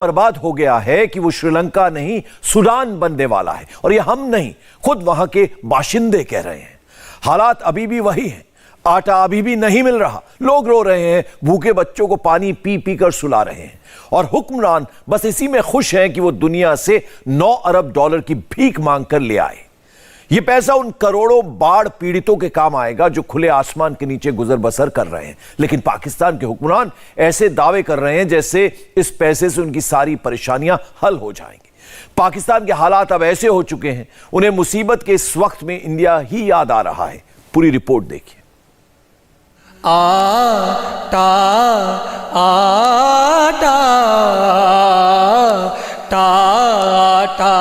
बर्बाद हो गया है कि वो श्रीलंका नहीं सूडान बनने वाला है। और ये हम नहीं, खुद वहां के बाशिंदे कह रहे हैं। हालात अभी भी वही हैं, आटा अभी भी नहीं मिल रहा, लोग रो रहे हैं, भूखे बच्चों को पानी पी पी कर सुला रहे हैं और हुक्मरान बस इसी में खुश हैं कि वो दुनिया से 9 अरब डॉलर की भीख मांग कर ले आए। ये पैसा उन करोड़ों बाढ़ पीड़ितों के काम आएगा जो खुले आसमान के नीचे गुजर बसर कर रहे हैं। लेकिन पाकिस्तान के हुक्मरान ऐसे दावे कर रहे हैं जैसे इस पैसे से उनकी सारी परेशानियां हल हो जाएंगी। पाकिस्तान के हालात अब ऐसे हो चुके हैं, उन्हें मुसीबत के इस वक्त में इंडिया ही याद आ रहा है। पूरी रिपोर्ट देखिए। आटा आटा टाटा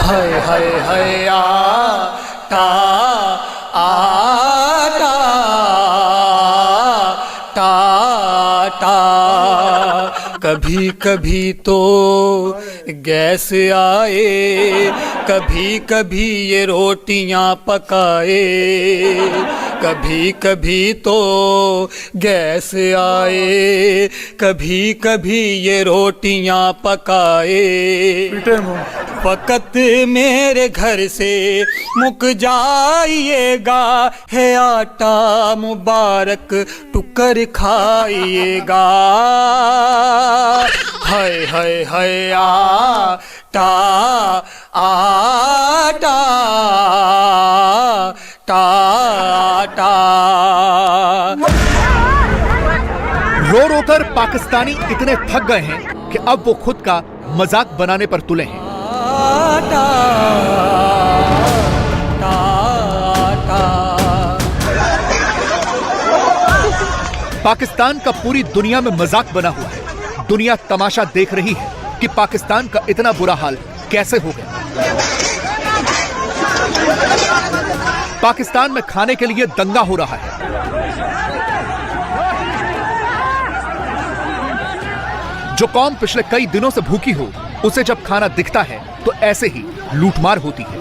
हाय हाय हाय आटा आटा टाटा। कभी कभी तो गैस आए, कभी कभी ये रोटियां पकाए, कभी कभी तो गैस आए, कभी कभी ये रोटियां पकाए। फकत मेरे घर से मुक जाइएगा, है आटा मुबारक टुकर खाइएगा। हाय हाय हाय आटा आटा टाटा। रो रो कर पाकिस्तानी इतने थक गए हैं कि अब वो खुद का मजाक बनाने पर तुले हैं। टाटा टाटा। पाकिस्तान का पूरी दुनिया में मजाक बना हुआ है। दुनिया तमाशा देख रही है कि पाकिस्तान का इतना बुरा हाल कैसे हो गया। पाकिस्तान में खाने के लिए दंगा हो रहा है। जो कौम पिछले कई दिनों से भूखी हो, उसे जब खाना दिखता है तो ऐसे ही लूटमार होती है।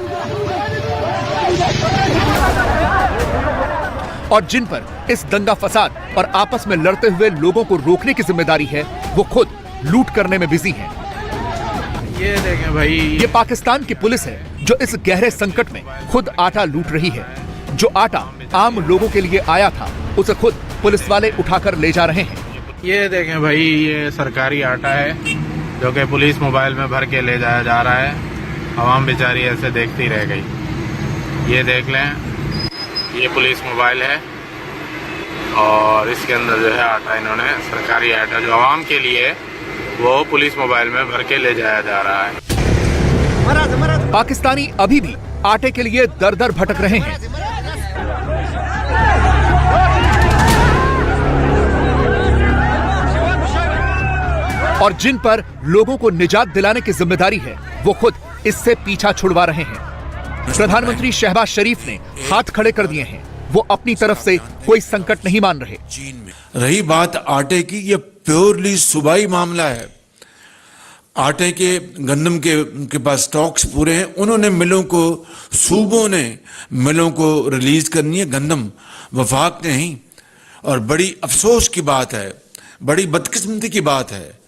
और जिन पर इस दंगा फसाद और आपस में लड़ते हुए लोगों को रोकने की जिम्मेदारी है, वो खुद लूट करने में बिजी हैं। ये देखें भाई, ये पाकिस्तान की पुलिस है जो इस गहरे संकट में खुद आटा लूट रही है। जो आटा आम लोगों के लिए आया था, उसे खुद पुलिस वाले उठाकर ले जा रहे हैं। ये देखें भाई, ये सरकारी आटा है जो कि पुलिस मोबाइल में भर के ले जाया जा रहा है। आवाम बेचारी ऐसे देखती रह गई। ये देख लें, ये पुलिस मोबाइल है और इसके अंदर जो है आटा, इन्होंने सरकारी आटा जो आवाम के लिए, वो पुलिस मोबाइल में भर के ले जाया जा रहा है। पाकिस्तानी अभी भी आटे के लिए दर दर भटक रहे हैं। और जिन पर लोगों को निजात दिलाने की जिम्मेदारी है, वो खुद इससे पीछा छुड़वा रहे हैं। प्रधानमंत्री शहबाज शरीफ ने हाथ खड़े कर दिए हैं। वो अपनी तरफ से कोई संकट नहीं मान रहे। रही बात आटे की, ये प्योरली सूबाई मामला है। आटे के, गंदम के पास स्टॉक्स पूरे हैं। उन्होंने मिलों को, सूबों ने मिलों को रिलीज करनी है, गंदम वफाक ने नहीं। और बड़ी अफसोस की बात है, बड़ी बदकिस्मती की बात है,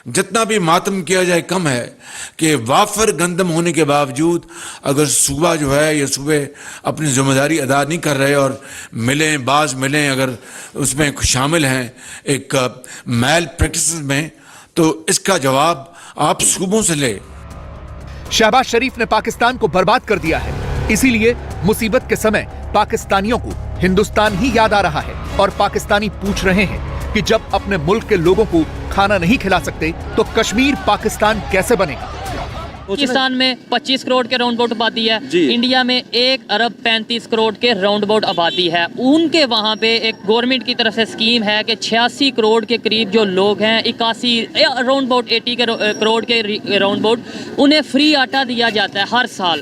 जितना भी मातम किया जाए कम है कि वाफर गंदम होने के बावजूद अगर सूबा जो है, ये सूबे अपनी जिम्मेदारी अदा नहीं कर रहे और मिलें, बाज मिलें अगर उसमें शामिल हैं एक मैल प्रैक्टिस में, तो इसका जवाब आप सूबों से ले। शहबाज शरीफ ने पाकिस्तान को बर्बाद कर दिया है। इसीलिए मुसीबत के समय पाकिस्तानियों को हिंदुस्तान ही याद आ रहा है। और पाकिस्तानी पूछ रहे हैं कि जब अपने मुल्क के लोगों को खाना नहीं खिला सकते तो कश्मीर पाकिस्तान कैसे बनेगा। पाकिस्तान में 25 करोड़ के राउंड अबाउट आबादी है, इंडिया में 1 अरब 35 करोड़ के राउंड अबाउट आबादी है। उनके वहाँ पे एक गवर्नमेंट की तरफ से स्कीम है कि 86 करोड़ के करीब जो लोग हैं, 81 राउंड अबाउट 80 करोड़ के राउंड अबाउट, उन्हें फ्री आटा दिया जाता है हर साल।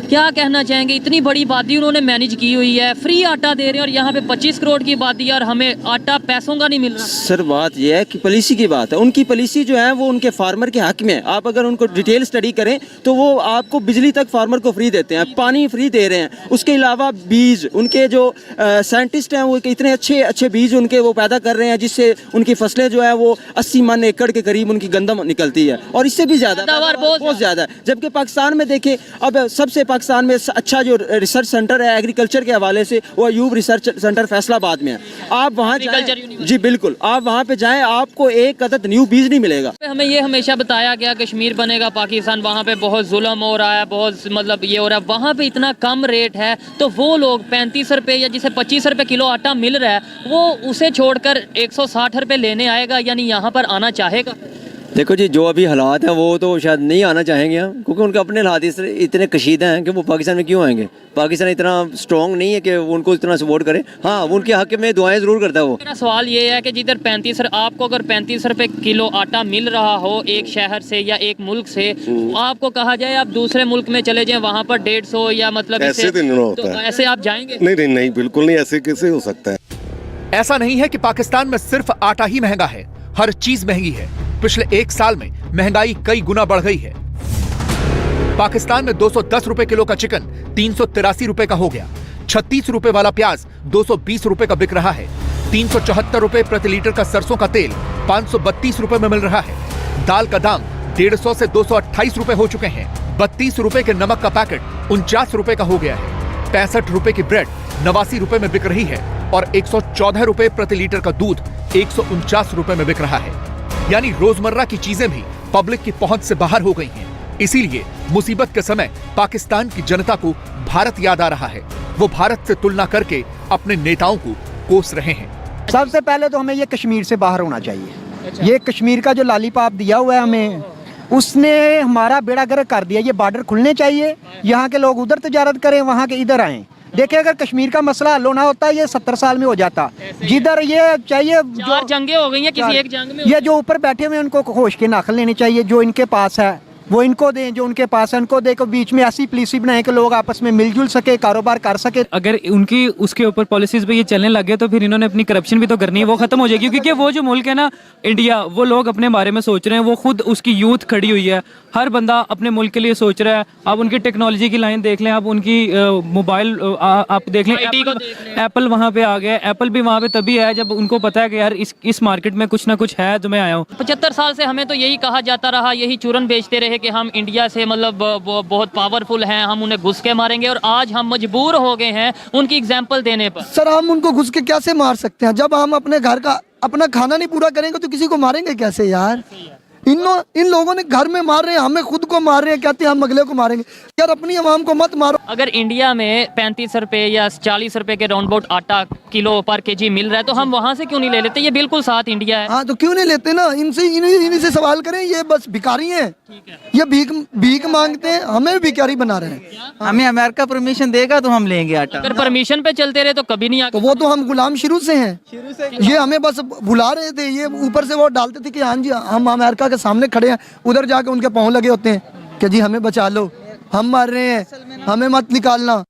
क्या कहना चाहेंगे? इतनी बड़ी आबादी उन्होंने मैनेज की हुई है, फ्री आटा दे रहे हैं और यहाँ पे 25 करोड़ की आबादी है और हमें आटा पैसों का नहीं मिल रहा। सर बात यह है कि पॉलिसी की बात है, उनकी पॉलिसी जो है वो उनके फार्मर के हक में है। आप अगर उनको डिटेल स्टडी करें तो वो आपको बिजली तक फार्मर को फ्री देते हैं, पानी फ्री दे रहे हैं, उसके अलावा बीज उनके जो साइंटिस्ट हैं वो इतने अच्छे बीज उनके वो पैदा कर रहे हैं जिससे उनकी फसलें जो है वो 80 मन एकड़ के करीब उनकी गंदम निकलती है और इससे भी ज़्यादा, बहुत ज़्यादा है। जबकि पाकिस्तान में देखें, अब सबसे पाकिस्तान में अच्छा जो रिसर्च सेंटर है एग्रीकल्चर के हवाले से वो अयूब रिसर्च सेंटर फैसलाबाद में है। आप वहाँ जाएं, जी बिल्कुल, आप वहाँ पे जाएं, आपको एक अदद न्यू बीज नहीं मिलेगा। हमें ये हमेशा बताया गया कश्मीर बनेगा पाकिस्तान, वहाँ पे बहुत जुल्म हो रहा है, बहुत मतलब ये हो रहा है, वहाँ पे इतना कम रेट है तो वो लोग 35 रुपये या जिसे 25 रुपये किलो आटा मिल रहा है वो उसे छोड़कर 160 रुपये लेने आएगा, यानी यहाँ पर आना चाहेगा? देखो जी, जो अभी हालात हैं वो तो शायद नहीं आना चाहेंगे हम, क्योंकि उनके अपने हालात इतने कशीदा हैं कि वो पाकिस्तान में क्यों आएंगे। पाकिस्तान इतना स्ट्रॉन्ग नहीं है कि उनको इतना सपोर्ट करे। हाँ, वो उनके हक में दुआएं ज़रूर करता है वो। मेरा सवाल ये है कि जिधर आपको अगर 35 रुपये किलो आटा मिल रहा हो एक शहर से या एक मुल्क से, आपको कहा जाए आप दूसरे मुल्क में चले जाएं वहाँ पर 150 या मतलब ऐसे तो नहीं होता है। ऐसे आप जाएंगे? नहीं, बिल्कुल नहीं, ऐसे कैसे हो सकता है। ऐसा नहीं है कि पाकिस्तान में सिर्फ आटा ही महंगा है, हर चीज महंगी है। पिछले 1 साल में महंगाई कई गुना बढ़ गई है। पाकिस्तान में 210 रुपए किलो का चिकन 383 रुपए का हो गया। 36 रुपए वाला प्याज 220 रुपए का बिक रहा है। 374 रुपए प्रति लीटर का सरसों का तेल 532 रुपए में मिल रहा है। दाल का दाम 150 से 228 रुपए हो चुके हैं। 32 रुपए के नमक का पैकेट 49 रुपए का हो गया है। 65 रुपए की ब्रेड 89 रुपए में बिक रही है और 114 रुपए प्रति लीटर का दूध 149 रुपए में बिक रहा है। यानी रोजमर्रा की चीजें भी पब्लिक की पहुंच से बाहर हो गई हैं। इसीलिए मुसीबत के समय पाकिस्तान की जनता को भारत याद आ रहा है। वो भारत से तुलना करके अपने नेताओं को कोस रहे हैं। सबसे पहले तो हमें ये कश्मीर से बाहर होना चाहिए। ये कश्मीर का जो लॉलीपॉप दिया हुआ है हमें, उसने हमारा बेड़ा गर्क कर दिया। ये बॉर्डर खुलने चाहिए, यहाँ के लोग उधर तजारत करें, वहाँ के इधर आएं। देखिए, अगर कश्मीर का मसला हल होना होता ये 70 साल में हो जाता। जिधर ये चाहिए, 4 जंगें हो गई हैं किसी एक जंग में। ये जो ऊपर बैठे हुए उनको होश के नाखल लेने चाहिए। जो इनके पास है वो इनको दें, जो उनके पास है उनको दें। बीच में ऐसी पॉलिसी बनाएं कि लोग आपस में मिलजुल सके, कारोबार कर सके। अगर उनकी उसके ऊपर पॉलिसीज पे ये चलने लगे तो फिर इन्होंने अपनी करप्शन भी तो करनी है, वो खत्म हो जाएगी। क्योंकि वो जो मुल्क है ना इंडिया, वो लोग अपने बारे में सोच रहे हैं, वो खुद उसकी यूथ खड़ी हुई है, हर बंदा अपने मुल्क के लिए सोच रहा है। आप उनकी टेक्नोलॉजी की लाइन देख लें, आप उनकी मोबाइल आप देख लें, एप्पल वहाँ पे आ गया। एप्पल भी वहाँ पे तभी है जब उनको पता है कि यार इस मार्केट में कुछ ना कुछ है तो मैं आया हूँ। 75 साल से हमें तो यही कहा जाता रहा, यही चूरन बेचते रहे कि हम इंडिया से मतलब बहुत पावरफुल हैं, हम उन्हें घुस के मारेंगे। और आज हम मजबूर हो गए हैं उनकी एग्जाम्पल देने पर। सर, हम उनको घुस के कैसे मार सकते हैं? जब हम अपने घर का अपना खाना नहीं पूरा करेंगे तो किसी को मारेंगे कैसे यार? इन लोगों ने घर में मार रहे हैं, हमें खुद को मार रहे हैं, कहते हैं हम अगले को मारेंगे। यार, अपनी आवाम को मत मारो। अगर इंडिया में 35 रुपए या 40 रुपए के राउंड अबाउट आटा किलो पर केजी मिल रहा है तो हम वहाँ से क्यों नहीं ले लेते? ये बिल्कुल साथ इंडिया है। हाँ, तो क्यों नहीं लेते ना? इन्हीं से सवाल करें। ये बस भिखारी हैं, ये भीख मांगते हैं, हमें भी भिखारी बना रहे हैं। हमें अमेरिका परमिशन देगा तो हम लेंगे आटा। अगर परमिशन पे चलते रहे तो कभी नहीं आगे। तो वो तो हम गुलाम शुरू से हैं। ये हमें बस बुला रहे थे, ये ऊपर से वो डालते थे कि हाँ जी हम अमेरिका के सामने खड़े हैं, उधर जाके उनके पाँव लगे होते हैं कि जी हमें बचा लो, हम मार रहे हैं, हमें मत निकालना।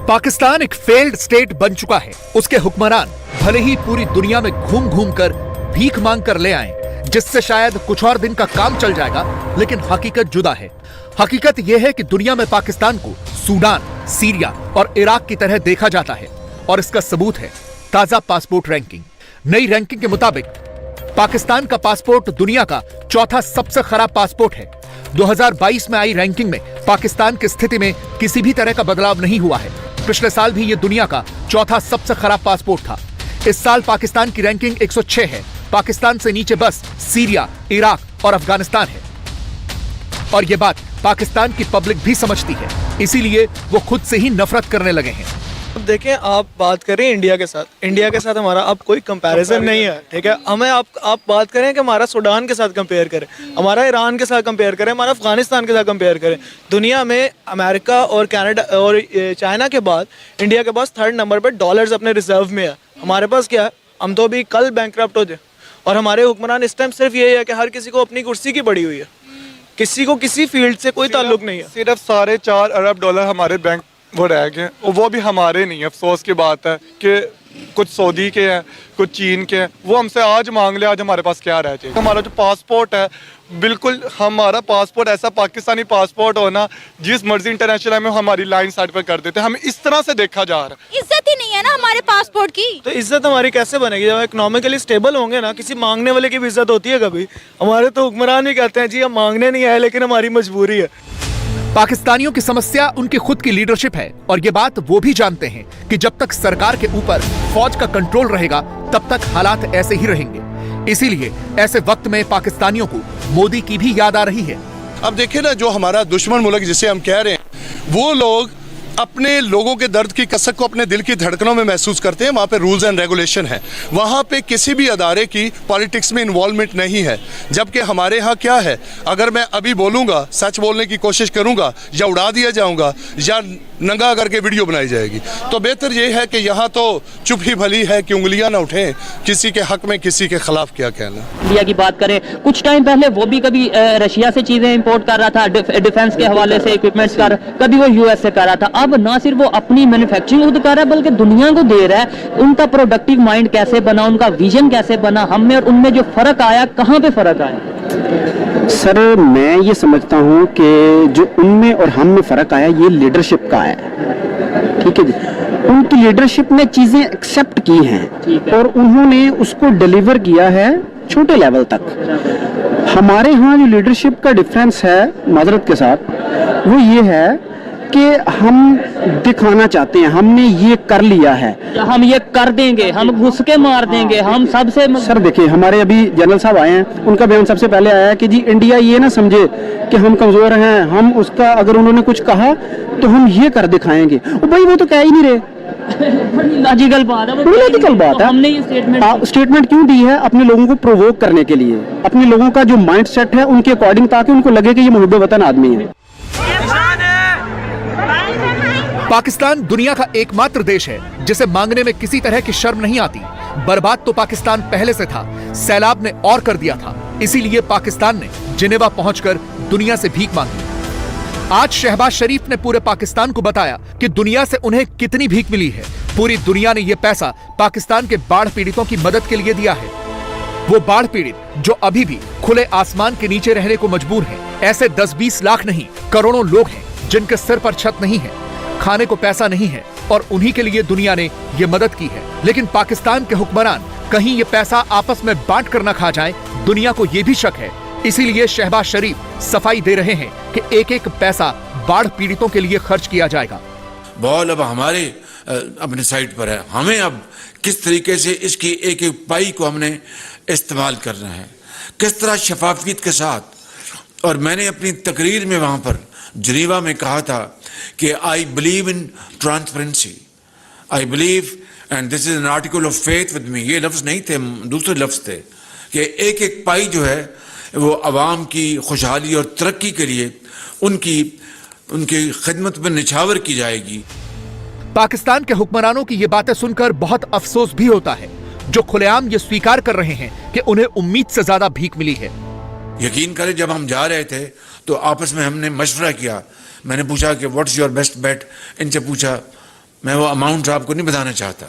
पाकिस्तान एक फेल्ड स्टेट बन चुका है। उसके हुक्मरान भले ही पूरी दुनिया में घूम घूम कर भीख मांग कर ले आए, जिससे शायद कुछ और दिन का काम चल जाएगा, लेकिन हकीकत जुदा है। हकीकत यह है कि दुनिया में पाकिस्तान को सूडान, सीरिया और इराक की तरह देखा जाता है और इसका सबूत है ताजा पासपोर्ट रैंकिंग। नई रैंकिंग के मुताबिक पाकिस्तान का पासपोर्ट दुनिया का 4था सबसे खराब पासपोर्ट है। 2022 में आई रैंकिंग में पाकिस्तान की स्थिति में किसी भी तरह का बदलाव नहीं हुआ है। पिछले साल भी ये दुनिया का 4था सबसे खराब पासपोर्ट था। इस साल पाकिस्तान की रैंकिंग 106 है। पाकिस्तान से नीचे बस सीरिया, इराक और अफगानिस्तान है। और ये बात पाकिस्तान की पब्लिक भी समझती है, इसीलिए वो खुद से ही नफरत करने लगे हैं। अब देखें, आप बात करें इंडिया के साथ हमारा अब कोई कंपैरिजन नहीं है, ठीक है। हमें आप बात करें कि हमारा सूडान के साथ कंपेयर करें, हमारा ईरान के साथ कंपेयर करें, हमारा अफगानिस्तान के साथ कंपेयर करें। दुनिया में अमेरिका और कनाडा और चाइना के बाद इंडिया के पास 3rd नंबर पर डॉलर्स अपने रिजर्व में है। हमारे पास क्या है? हम तो अभी कल बैंकक्रप्ट हो जाए और हमारे हुक्मरान इस टाइम सिर्फ यही है कि हर किसी को अपनी कुर्सी की पड़ी हुई है। किसी को किसी फील्ड से कोई ताल्लुक नहीं है। सिर्फ $4.5 अरब हमारे बैंक वो रह गए, और वो भी हमारे नहीं है। अफसोस की बात है कि कुछ सऊदी के हैं, कुछ चीन के हैं, वो हमसे आज मांग ले, आज हमारे पास क्या रह जाएगा। हमारा जो पासपोर्ट है, बिल्कुल हमारा पासपोर्ट ऐसा पाकिस्तानी पासपोर्ट होना, जिस मर्जी इंटरनेशनल में हमारी लाइन सर्टिफाइड कर देते हैं, हमें इस तरह से देखा जा रहा है। इज्जत ही नहीं है ना हमारे पासपोर्ट की। तो इज्जत हमारी कैसे बनेगी जब इकोनॉमिकली स्टेबल होंगे ना। किसी मांगने वाले की भी इज्जत होती है कभी। हमारे तो हुक्मरान भी कहते हैं जी हम मांगने नहीं आए, लेकिन हमारी मजबूरी है। पाकिस्तानियों की समस्या उनकी खुद की लीडरशिप है, और ये बात वो भी जानते हैं कि जब तक सरकार के ऊपर फौज का कंट्रोल रहेगा तब तक हालात ऐसे ही रहेंगे। इसीलिए ऐसे वक्त में पाकिस्तानियों को मोदी की भी याद आ रही है। अब देखिए ना, जो हमारा दुश्मन मुल्क जिसे हम कह रहे हैं, वो लोग अपने लोगों के दर्द की कसक को अपने दिल की धड़कनों में महसूस करते हैं। वहाँ पे रूल्स एंड रेगुलेशन है, वहाँ पे किसी भी अदारे की पॉलिटिक्स में इन्वॉल्वमेंट नहीं है। जबकि हमारे यहाँ क्या है, अगर मैं अभी बोलूँगा, सच बोलने की कोशिश करूँगा, या उड़ा दिया जाऊँगा या नंगा करके वीडियो बनाई जाएगी। तो बेहतर ये है कि यहाँ तो चुप ही भली है कि उंगलियाँ ना उठें, किसी के हक में किसी के खिलाफ क्या कहना। इंडिया की बात करें, कुछ टाइम पहले वो भी कभी रशिया से चीजें इंपोर्ट कर रहा था, डिफेंस के हवाले से इक्विपमेंट्स कर, कभी वो यूएस से कर रहा था। अब ना सिर्फ वो अपनी मैन्युफैक्चरिंग खुद कर रहा है, बल्कि दुनिया को दे रहा है। उनका प्रोडक्टिव माइंड कैसे बना, उनका विजन कैसे बना, हम में और उनमें जो फर्क आया, कहाँ पे फर्क आया? सर मैं ये समझता हूँ कि जो उनमें और हम में फ़र्क आया ये लीडरशिप का है। ठीक है जी, उनकी लीडरशिप ने चीज़ें एक्सेप्ट की हैं और उन्होंने उसको डिलीवर किया है छोटे लेवल तक। हमारे यहाँ जो लीडरशिप का डिफरेंस है माजरत के साथ, वो ये है कि हम दिखाना चाहते हैं हमने ये कर लिया है, हम ये कर देंगे, हम घुस के मार देंगे, हम सबसे। सर देखिए, हमारे अभी जनरल साहब आए हैं, उनका बयान सबसे पहले आया है कि जी इंडिया ये ना समझे कि हम कमजोर हैं, हम उसका अगर उन्होंने कुछ कहा तो हम ये कर दिखाएंगे। भाई वो तो कह ही नहीं रहे। लॉजिकल बात है, लॉजिकल बात है। हमने ये स्टेटमेंट क्यों दी है? अपने लोगों को प्रोवोक करने के लिए, अपने लोगों का जो माइंड सेट है उनके अकॉर्डिंग, ताकि उनको लगे कि ये मुहब्बत वतन आदमी है। पाकिस्तान दुनिया का एकमात्र देश है जिसे मांगने में किसी तरह की शर्म नहीं आती। बर्बाद तो पाकिस्तान पहले से था, सैलाब ने और कर दिया था। इसीलिए पाकिस्तान ने जिनेवा पहुंचकर दुनिया से भीख मांगी। आज शहबाज शरीफ ने पूरे पाकिस्तान को बताया कि दुनिया से उन्हें कितनी भीख मिली है। पूरी दुनिया ने यह पैसा पाकिस्तान के बाढ़ पीड़ितों की मदद के लिए दिया है। वो बाढ़ पीड़ित जो अभी भी खुले आसमान के नीचे रहने को मजबूर हैं। ऐसे 10-20 लाख नहीं, करोड़ों लोग हैं जिनके सिर पर छत नहीं है, खाने को पैसा नहीं है, और उन्हीं के लिए दुनिया ने ये मदद की है। लेकिन पाकिस्तान के हुक्मरान कहीं ये पैसा आपस में बांट कर न खा जाए, दुनिया को ये भी शक है। इसीलिए शहबाज शरीफ सफाई दे रहे हैं कि एक एक पैसा बाढ़ पीड़ितों के लिए खर्च किया जाएगा। बॉल अब हमारे अपने साइड पर है, हमें अब किस तरीके से इसकी एक एक पाई को हमने इस्तेमाल करना है, किस तरह शफाफियत के साथ। और मैंने अपनी तकरीर में वहां पर जिनेवा में कहा था कि I believe in transparency, I believe, and this is an article of faith with me. ये लफ्ज नहीं थे, दूसरे लफ्ज थे कि एक एक पाई जो है वो अवाम की खुशहाली और तरक्की के लिए उनकी खिदमत में निछावर की जाएगी। पाकिस्तान के हुक्मरानों की ये बातें सुनकर बहुत अफसोस भी होता है, जो खुलेआम ये स्वीकार कर रहे हैं कि उन्हें उम्मीद से ज्यादा भीख मिली है। यकीन करें, जब हम जा रहे थे तो आपस में हमने मशवरा किया। मैंने पूछा कि व्हाट्स योर बेस्ट बेट, इनसे पूछा, मैं वो अमाउंट आपको नहीं बताना चाहता,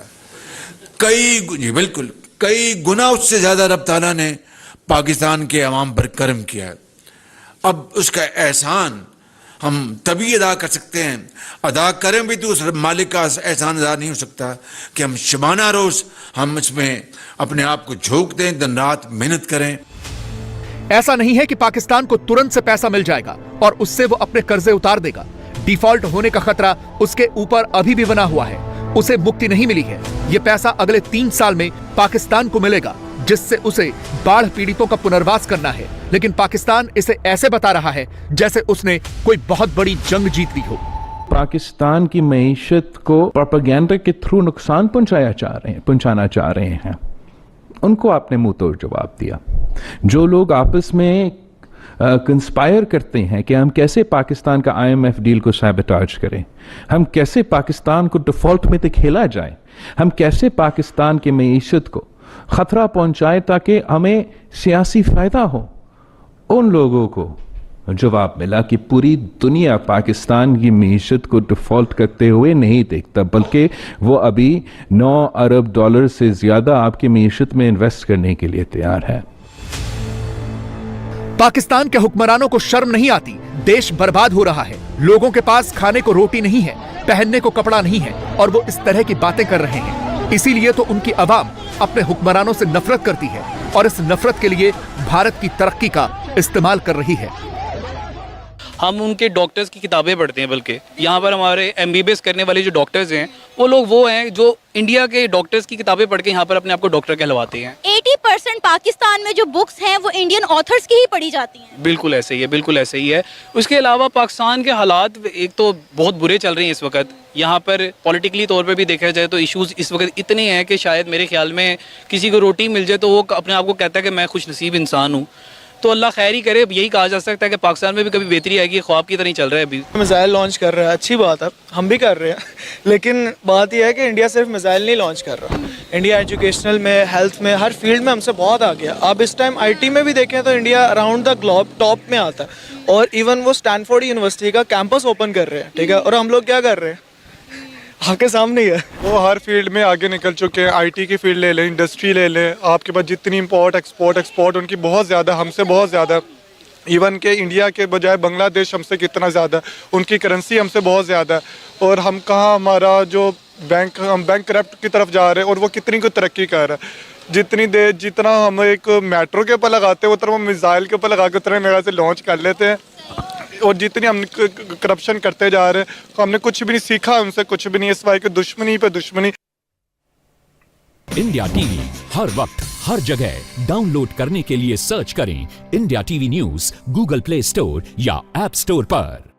बिल्कुल कई गुना उससे ज्यादा रब ताला ने पाकिस्तान के अवाम पर करम किया है। अब उसका एहसान हम तभी अदा कर सकते हैं, अदा करें भी तो उस मालिक का एहसान अदा नहीं हो सकता कि हम शबाना रोज हम इसमें अपने आप को झोंक दें, दिन रात मेहनत करें। ऐसा नहीं है कि पाकिस्तान को तुरंत से पैसा मिल जाएगा और उससे वो अपने कर्जे उतार देगा। डिफॉल्ट होने का खतरा उसके ऊपर अभी भी बना हुआ है, उसे मुक्ति नहीं मिली है। ये पैसा अगले 3 साल में पाकिस्तान को मिलेगा, जिससे उसे बाढ़ पीड़ितों का पुनर्वास करना है। लेकिन पाकिस्तान इसे ऐसे बता रहा है जैसे उसने कोई बहुत बड़ी जंग जीत ली हो। पाकिस्तान की मईशत को प्रोपेगेंडा के थ्रू नुकसान पहुंचाना चाह रहे हैं, उनको आपने मुंह तोड़ जवाब दिया। जो लोग आपस में कंस्पायर करते हैं कि हम कैसे पाकिस्तान का IMF डील को सैबोटाज करें, हम कैसे पाकिस्तान को डिफॉल्ट में धकेला जाए, हम कैसे पाकिस्तान की मईशत को खतरा पहुंचाए ताकि हमें सियासी फायदा हो, उन लोगों को जवाब मिला कि पूरी दुनिया पाकिस्तान की मीशत को डिफॉल्ट करते हुए नहीं देखता, बल्कि वो अभी 9 अरब डॉलर से ज्यादा आपकी मीशत में इन्वेस्ट करने के लिए तैयार है। पाकिस्तान के हुक्मरानों को शर्म नहीं आती, देश बर्बाद हो रहा है, लोगों के पास खाने को रोटी नहीं है, पहनने को कपड़ा नहीं है, और वो इस तरह की बातें कर रहे हैं। इसीलिए तो उनकी अवाम अपने हुक्मरानों से नफरत करती है और इस नफरत के लिए भारत की तरक्की का इस्तेमाल कर रही है। हम उनके डॉक्टर्स की किताबें पढ़ते हैं, बल्कि यहाँ पर हमारे MBBS करने वाले जो डॉक्टर्स हैं वो लोग वो हैं जो इंडिया के डॉक्टर्स की किताबें पढ़ के यहाँ पर अपने आप को डॉक्टर कहलवाते हैं। 80% पाकिस्तान में जो बुक्स हैं वो इंडियन ऑथर्स की ही पढ़ी जाती हैं। बिल्कुल ऐसे ही है, बिल्कुल ऐसे ही है। उसके अलावा पाकिस्तान के हालात एक तो बहुत बुरे चल रहे हैं इस वक्त। यहाँ पर पॉलिटिकली तौर पे भी देखा जाए तो इश्यूज इस वक्त इतने हैं कि शायद मेरे ख्याल में किसी को रोटी मिल जाए तो वो अपने आप को कहता है कि मैं खुश नसीब इंसान हूँ। तो अल्लाह खैर ही करे, यही कहा जा सकता है कि पाकिस्तान में भी कभी बेहतरी आएगी, ख्वाब की तरह ही चल रहा है अभी। मिसाइल लॉन्च कर रहा है, अच्छी बात है, हम भी कर रहे हैं, लेकिन बात यह है कि इंडिया सिर्फ मिसाइल नहीं लॉन्च कर रहा। इंडिया एजुकेशनल में, हेल्थ में, हर फील्ड में हमसे बहुत आ गया। आप इस टाइम IT में भी देखें तो India around the globe top में आता है, और इवन वो स्टैनफोर्ड यूनिवर्सिटी का कैंपस ओपन कर रहे हैं, ठीक है, और हम लोग क्या कर रहे हैं, आपके सामने ही है। वो हर फील्ड में आगे निकल चुके हैं। IT की फील्ड ले लें, इंडस्ट्री ले लें, आपके पास जितनी इम्पोर्ट एक्सपोर्ट उनकी बहुत ज़्यादा, हमसे बहुत ज़्यादा। इवन के इंडिया के बजाय बांग्लादेश हमसे कितना ज़्यादा, उनकी करेंसी हमसे बहुत ज़्यादा, और हम कहाँ, हमारा जो हम बैंक करप्ट की तरफ जा रहे हैं, और वो कितनी को तरक्की कर रहा है। जितना हम एक मेट्रो के ऊपर लगाते हैं उतना हम मिसाइल के ऊपर लगा के उतना मेरा से लॉन्च कर लेते हैं। और जितनी हम करप्शन करते जा रहे हैं, तो हमने कुछ भी नहीं सीखा उनसे, कुछ भी नहीं, इस वाई की दुश्मनी पे दुश्मनी। इंडिया टीवी हर वक्त हर जगह डाउनलोड करने के लिए सर्च करें India TV news Google play store या ऐप स्टोर पर।